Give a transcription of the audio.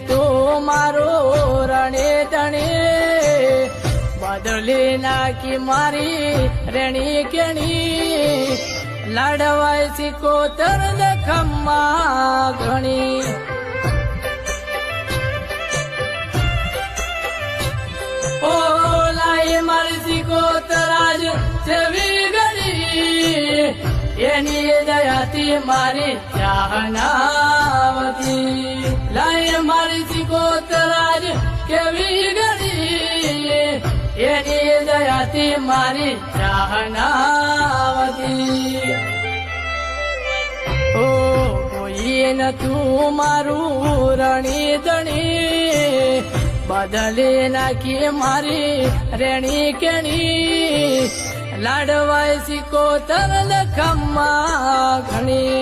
તું મારું રણે તણે બદલી નાખી મારી રેણી કેણી લાડવાય સિકોતર ખમ્મા ઘણી ઓ લાય મારી સિકોતર આજ જેવી ઘડી એની દયાથી મારી ચાહનાવતી લાય મારી સિકોતર આજ કેવી ઘડી એની દયાથી મારી ચાહનાવતી ઓ કોઈ ન તું મારું રણી ધણી બદલી નાખી મારી રેણી કેણી લાડવાય સિકોતર ખમ્મા ઘણી